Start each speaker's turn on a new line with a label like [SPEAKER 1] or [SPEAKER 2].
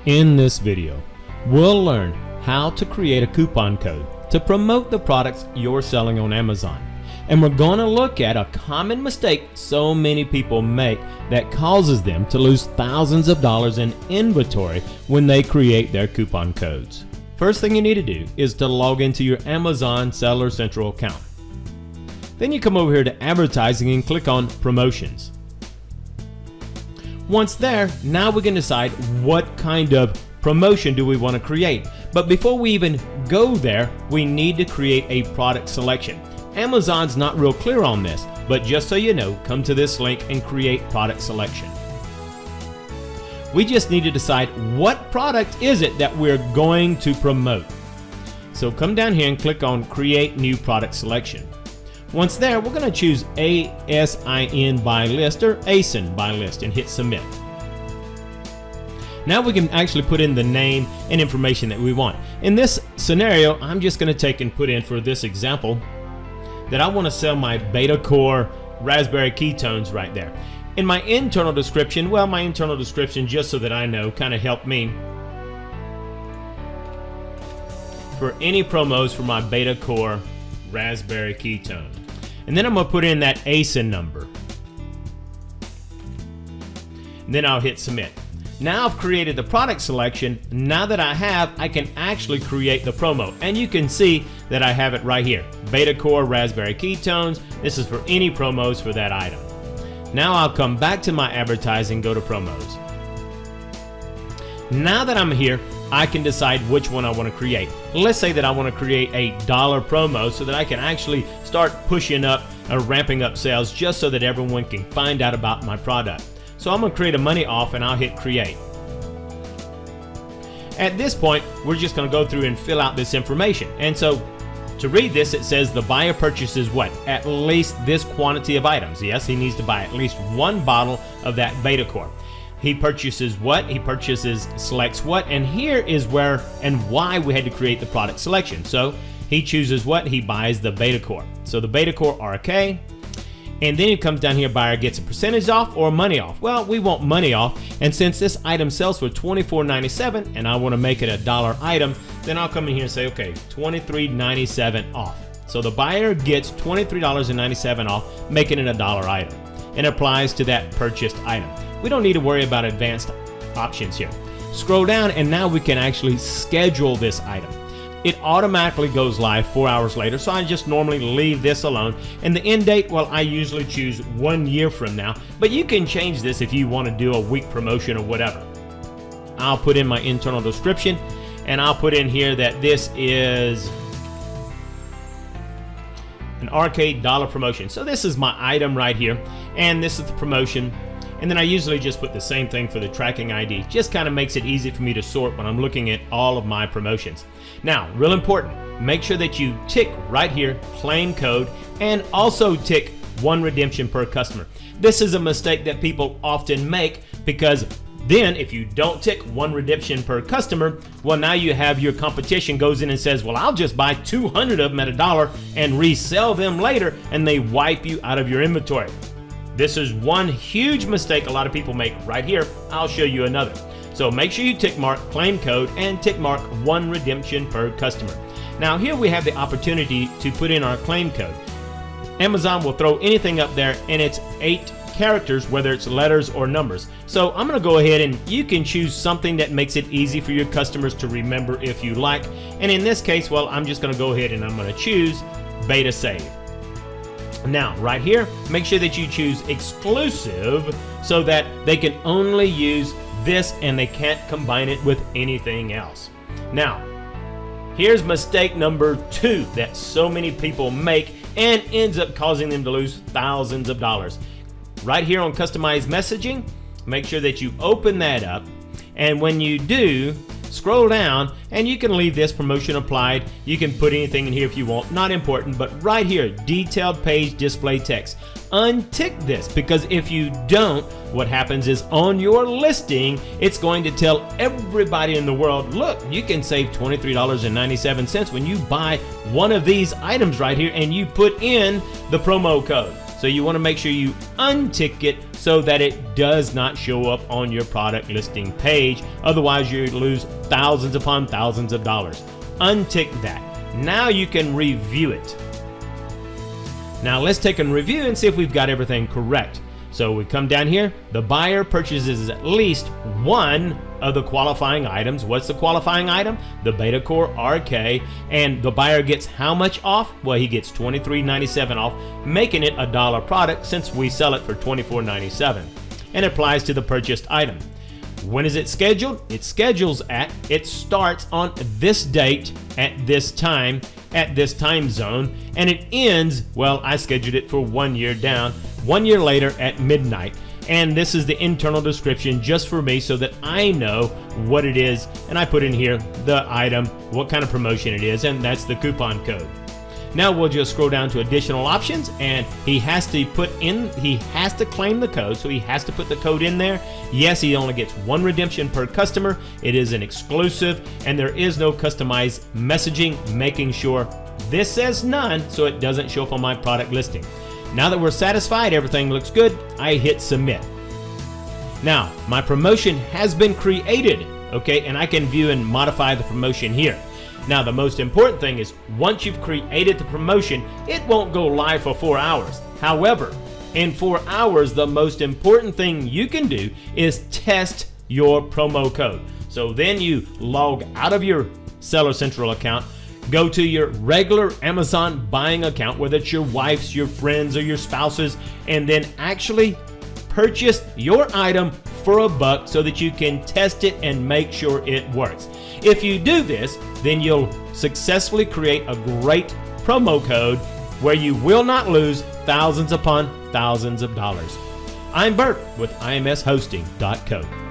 [SPEAKER 1] In this video, we'll learn how to create a coupon code to promote the products you're selling on Amazon. And we're going to look at a common mistake so many people make that causes them to lose thousands of dollars in inventory when they create their coupon codes. First thing you need to do is to log into your Amazon Seller Central account. Then you come over here to Advertising and click on Promotions. Once there, now we can decide what kind of promotion do we want to create. But before we even go there, we need to create a product selection. Amazon's not real clear on this, but just so you know, come to this link and create product selection. We just need to decide what product is it that we're going to promote. So come down here and click on Create New Product Selection. Once there, we're going to choose ASIN by list or ASIN by list and hit Submit. Now we can actually put in the name and information that we want. In this scenario, I'm just going to take and put in for this example that I want to sell my Beta Core Raspberry ketones right there. In my internal description, well, my internal description, just so that I know, kind of helped me for any promos for my Beta Core Raspberry ketone. And then I'm going to put in that ASIN number. And then I'll hit Submit. Now I've created the product selection. Now that I have, I can actually create the promo. And you can see that I have it right here. Beta Core Raspberry ketones. This is for any promos for that item. Now I'll come back to my advertising, go to promos. Now that I'm here, I can decide which one I want to create. Let's say that I want to create a $1 promo so that I can actually start pushing up or ramping up sales just so that everyone can find out about my product. So I'm going to create a money off and I'll hit create. At this point, we're just going to go through and fill out this information. And so to read this, it says the buyer purchases what? At least this quantity of items. Yes, he needs to buy at least one bottle of that Beta Core. He purchases what? He purchases, selects what? And here is where and why we had to create the product selection. So he chooses what? He buys the Beta Core. So the Beta Core RK. And then it comes down here, buyer gets a percentage off or money off. Well, we want money off, and since this item sells for $24.97 and I want to make it a $1 item, then I'll come in here and say, okay, $23.97 off. So the buyer gets $23.97 off, making it a $1 item, and applies to that purchased item. We don't need to worry about advanced options here. Scroll down, and now we can actually schedule this item. It automatically goes live 4 hours later, so I just normally leave this alone. And the end date, well, I usually choose 1 year from now, but you can change this if you want to do a week promotion or whatever. I'll put in my internal description, and I'll put in here that this is an arcade $1 promotion. So this is my item right here, and this is the promotion. And then I usually just put the same thing for the tracking ID. Just kind of makes it easy for me to sort when I'm looking at all of my promotions. Now, real important, make sure that you tick right here, claim code, and also tick 1 redemption per customer. This is a mistake that people often make, because then if you don't tick 1 redemption per customer, well, now you have your competition goes in and says, well, I'll just buy 200 of them at $1 and resell them later, and they wipe you out of your inventory. This is one huge mistake a lot of people make right here. I'll show you another. So make sure you tick mark claim code and tick mark 1 redemption per customer. Now here we have the opportunity to put in our claim code. Amazon will throw anything up there, and it's 8 characters, whether it's letters or numbers. So I'm going to go ahead, and you can choose something that makes it easy for your customers to remember if you like. And in this case, well, I'm just going to go ahead and I'm going to choose Beta Save. Now, right here, make sure that you choose exclusive so that they can only use this and they can't combine it with anything else. Now, here's mistake number 2 that so many people make and ends up causing them to lose thousands of dollars. Right here on customized messaging, make sure that you open that up, and when you do, scroll down, and you can leave this promotion applied. You can put anything in here if you want, not important, but right here, detailed page display text. Untick this, because if you don't, what happens is on your listing, it's going to tell everybody in the world, look, you can save $23.97 when you buy one of these items right here and you put in the promo code. So you want to make sure you untick it so that it does not show up on your product listing page. Otherwise, you lose thousands upon thousands of dollars. Untick that. Now you can review it. Now let's take a review and see if we've got everything correct. So we come down here, the buyer purchases at least one of the qualifying items. What's the qualifying item? The Betacore RK. And the buyer gets how much off? Well, he gets $23.97 off, making it a dollar product since we sell it for $24.97. And it applies to the purchased item. When is it scheduled? It starts on this date at this time zone, and it ends, well, I scheduled it for 1 year down, 1 year later at midnight. And this is the internal description just for me so that I know what it is, and I put in here the item, what kind of promotion it is, and that's the coupon code. Now we'll just scroll down to additional options, and he has to claim the code, so he has to put the code in there. Yes, he only gets one redemption per customer. It is an exclusive, and there is no customized messaging, making sure this says none so it doesn't show up on my product listing. Now that we're satisfied, everything looks good, I hit submit. Now, my promotion has been created, okay, and I can view and modify the promotion here. Now, the most important thing is once you've created the promotion, it won't go live for 4 hours. However, in 4 hours, the most important thing you can do is test your promo code. So then you log out of your Seller Central account, go to your regular Amazon buying account, whether it's your wife's, your friends, or your spouse's, and then actually purchase your item for $1 so that you can test it and make sure it works. If you do this, then you'll successfully create a great promo code where you will not lose thousands upon thousands of dollars. I'm Bert with IMSHosting.co.